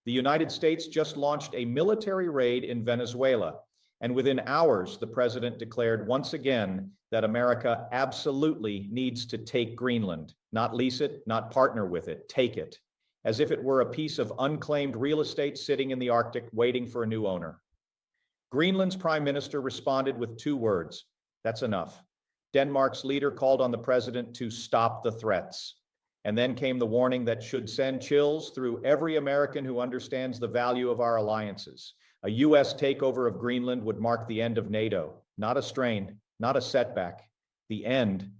The United States just launched a military raid in Venezuela, and within hours, the president declared once again that America absolutely needs to take Greenland, not lease it, not partner with it, take it, as if it were a piece of unclaimed real estate sitting in the Arctic waiting for a new owner. Greenland's prime minister responded with 2 words: that's enough. Denmark's leader called on the president to stop the threats. And then came the warning that should send chills through every American who understands the value of our alliances. A US takeover of Greenland would mark the end of NATO, not a strain, not a setback, the end.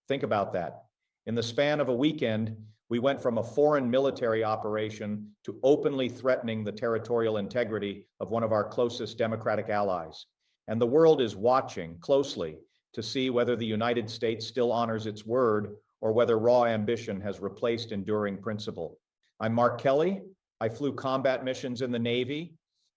Think about that. In the span of a weekend, we went from a foreign military operation to openly threatening the territorial integrity of one of our closest democratic allies. And the world is watching closely to see whether the United States still honors its word or whether raw ambition has replaced enduring principle. I'm Mark Kelly. I flew combat missions in the Navy.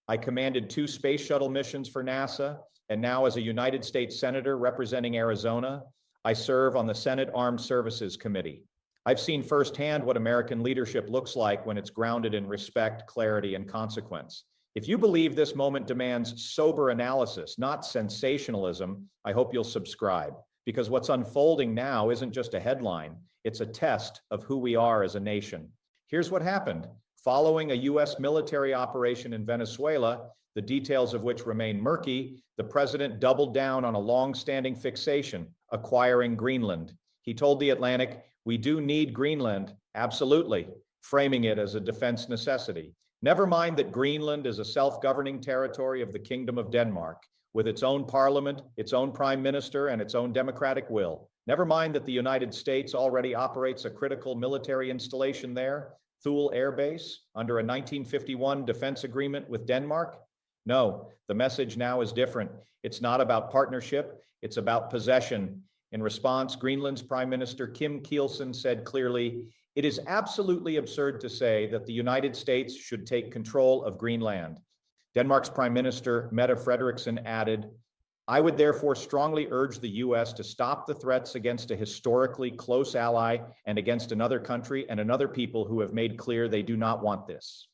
I commanded 2 space shuttle missions for NASA, and now as a United States Senator representing Arizona, I serve on the Senate Armed Services Committee. I've seen firsthand what American leadership looks like when it's grounded in respect, clarity, and consequence. If you believe this moment demands sober analysis, not sensationalism, I hope you'll subscribe. Because what's unfolding now isn't just a headline, it's a test of who we are as a nation. Here's what happened. Following a US military operation in Venezuela, the details of which remain murky, the president doubled down on a long-standing fixation, acquiring Greenland. He told The Atlantic, "We do need Greenland, absolutely," framing it as a defense necessity. Never mind that Greenland is a self-governing territory of the Kingdom of Denmark, with its own parliament, its own prime minister, and its own democratic will. Never mind that the United States already operates a critical military installation there, Thule Air Base, under a 1951 defense agreement with Denmark. No, the message now is different. It's not about partnership, it's about possession. In response, Greenland's Prime Minister Kim Kielsen said clearly, "It is absolutely absurd to say that the United States should take control of Greenland." Denmark's Prime Minister, Mette Frederiksen, added, "I would therefore strongly urge the US to stop the threats against a historically close ally and against another country and another people who have made clear they do not want this."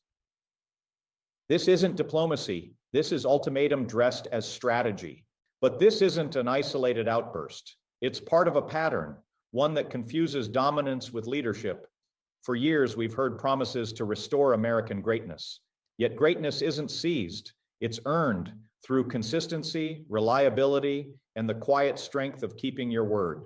This isn't diplomacy. This is ultimatum dressed as strategy. But this isn't an isolated outburst. It's part of a pattern, one that confuses dominance with leadership. For years, we've heard promises to restore American greatness. Yet greatness isn't seized, it's earned through consistency, reliability, and the quiet strength of keeping your word.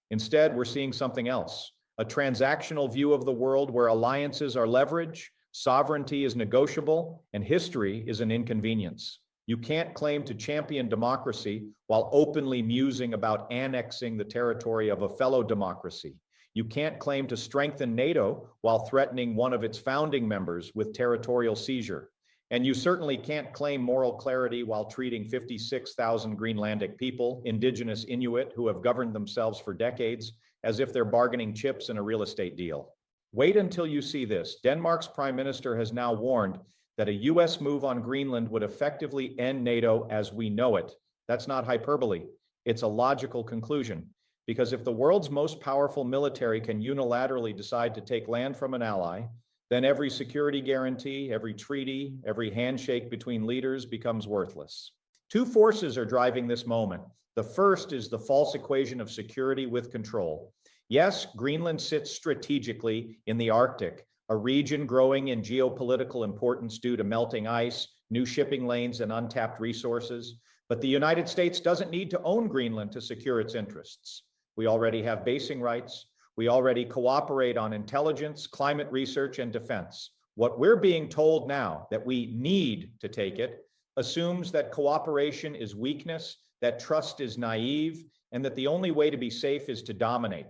Instead, we're seeing something else, a transactional view of the world where alliances are leverage, sovereignty is negotiable, and history is an inconvenience. You can't claim to champion democracy while openly musing about annexing the territory of a fellow democracy. You can't claim to strengthen NATO while threatening one of its founding members with territorial seizure. And you certainly can't claim moral clarity while treating 56,000 Greenlandic people, indigenous Inuit who have governed themselves for decades, as if they're bargaining chips in a real estate deal. Wait until you see this. Denmark's Prime Minister has now warned that a US move on Greenland would effectively end NATO as we know it. That's not hyperbole. It's a logical conclusion. Because if the world's most powerful military can unilaterally decide to take land from an ally, then every security guarantee, every treaty, every handshake between leaders becomes worthless. 2 forces are driving this moment. The first is the false equation of security with control. Yes, Greenland sits strategically in the Arctic, a region growing in geopolitical importance due to melting ice, new shipping lanes, and untapped resources. But the United States doesn't need to own Greenland to secure its interests. We already have basing rights. We already cooperate on intelligence, climate research, and defense. What we're being told now, that we need to take it, assumes that cooperation is weakness, that trust is naive, and that the only way to be safe is to dominate.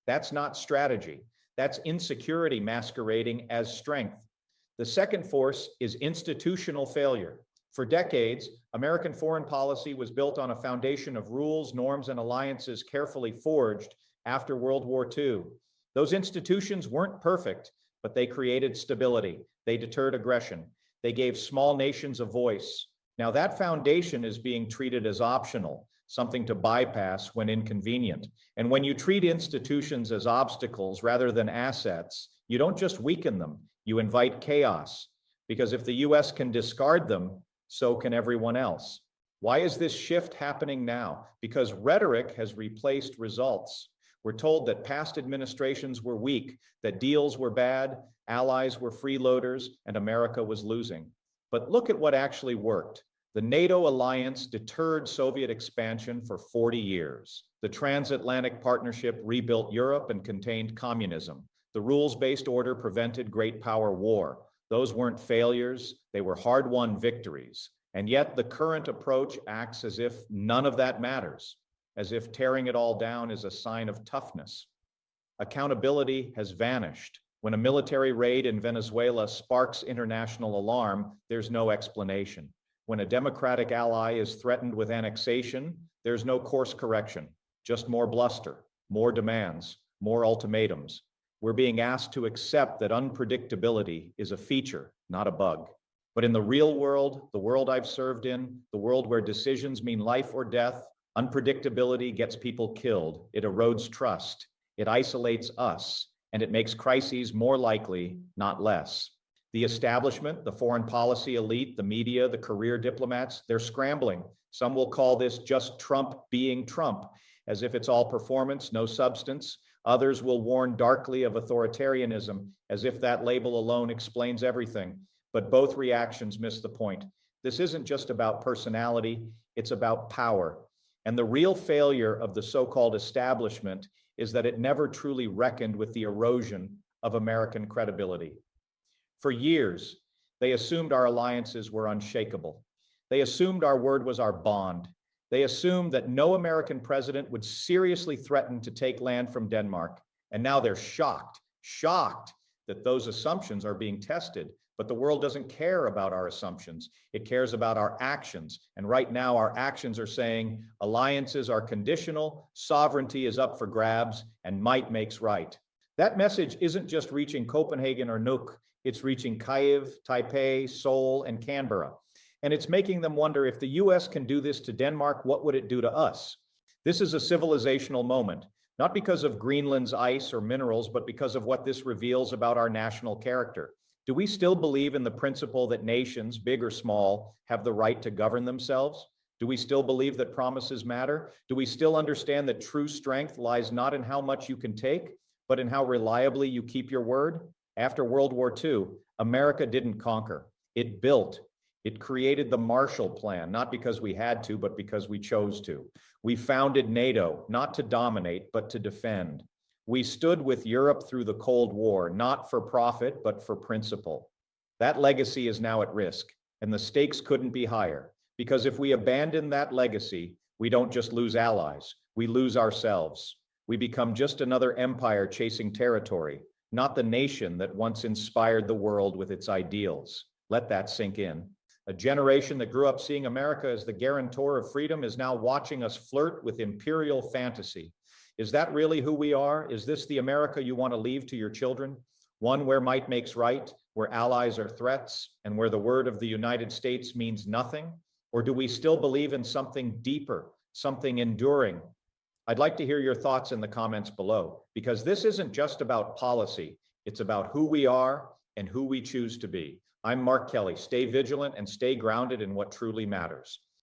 That's not strategy. That's insecurity masquerading as strength. The second force is institutional failure. For decades, American foreign policy was built on a foundation of rules, norms, and alliances carefully forged after World War II. Those institutions weren't perfect, but they created stability. They deterred aggression. They gave small nations a voice. Now that foundation is being treated as optional, something to bypass when inconvenient. And when you treat institutions as obstacles rather than assets, you don't just weaken them, you invite chaos. because if the US can discard them, so can everyone else. Why is this shift happening now? Because rhetoric has replaced results. We're told that past administrations were weak, that deals were bad, allies were freeloaders, and America was losing. But look at what actually worked. The NATO alliance deterred Soviet expansion for 40 years. The transatlantic partnership rebuilt Europe and contained communism. The rules-based order prevented great power war. Those weren't failures, they were hard-won victories. And yet the current approach acts as if none of that matters, as if tearing it all down is a sign of toughness. Accountability has vanished. When a military raid in Venezuela sparks international alarm, there's no explanation. When a democratic ally is threatened with annexation, there's no course correction, just more bluster, more demands, more ultimatums. We're being asked to accept that unpredictability is a feature, not a bug. But in the real world, the world I've served in, the world where decisions mean life or death, unpredictability gets people killed. It erodes trust. It isolates us, and it makes crises more likely, not less. The establishment, the foreign policy elite, the media, the career diplomats, they're scrambling. Some will call this just Trump being Trump, as if it's all performance, no substance. Others will warn darkly of authoritarianism, as if that label alone explains everything. But both reactions miss the point. This isn't just about personality, it's about power. And the real failure of the so-called establishment is that it never truly reckoned with the erosion of American credibility. For years, they assumed our alliances were unshakable. They assumed our word was our bond. They assumed that no American president would seriously threaten to take land from Denmark. And now they're shocked that those assumptions are being tested. But the world doesn't care about our assumptions. It cares about our actions. And right now, our actions are saying alliances are conditional, sovereignty is up for grabs, and might makes right. That message isn't just reaching Copenhagen or Nuuk, it's reaching Kyiv, Taipei, Seoul, and Canberra. And it's making them wonder, if the US can do this to Denmark, what would it do to us? This is a civilizational moment, not because of Greenland's ice or minerals, but because of what this reveals about our national character. Do we still believe in the principle that nations, big or small, have the right to govern themselves? Do we still believe that promises matter? Do we still understand that true strength lies not in how much you can take, but in how reliably you keep your word? After World War II, America didn't conquer. It built. It created the Marshall Plan, not because we had to, but because we chose to. We founded NATO, not to dominate, but to defend. We stood with Europe through the Cold War, not for profit, but for principle. That legacy is now at risk, and the stakes couldn't be higher. Because if we abandon that legacy, we don't just lose allies, we lose ourselves. We become just another empire chasing territory, not the nation that once inspired the world with its ideals. Let that sink in. A generation that grew up seeing America as the guarantor of freedom is now watching us flirt with imperial fantasy. Is that really who we are? Is this the America you want to leave to your children? One where might makes right, where allies are threats, and where the word of the United States means nothing? Or do we still believe in something deeper, something enduring? I'd like to hear your thoughts in the comments below, because this isn't just about policy, it's about who we are and who we choose to be. I'm Mark Kelly. Stay vigilant and stay grounded in what truly matters.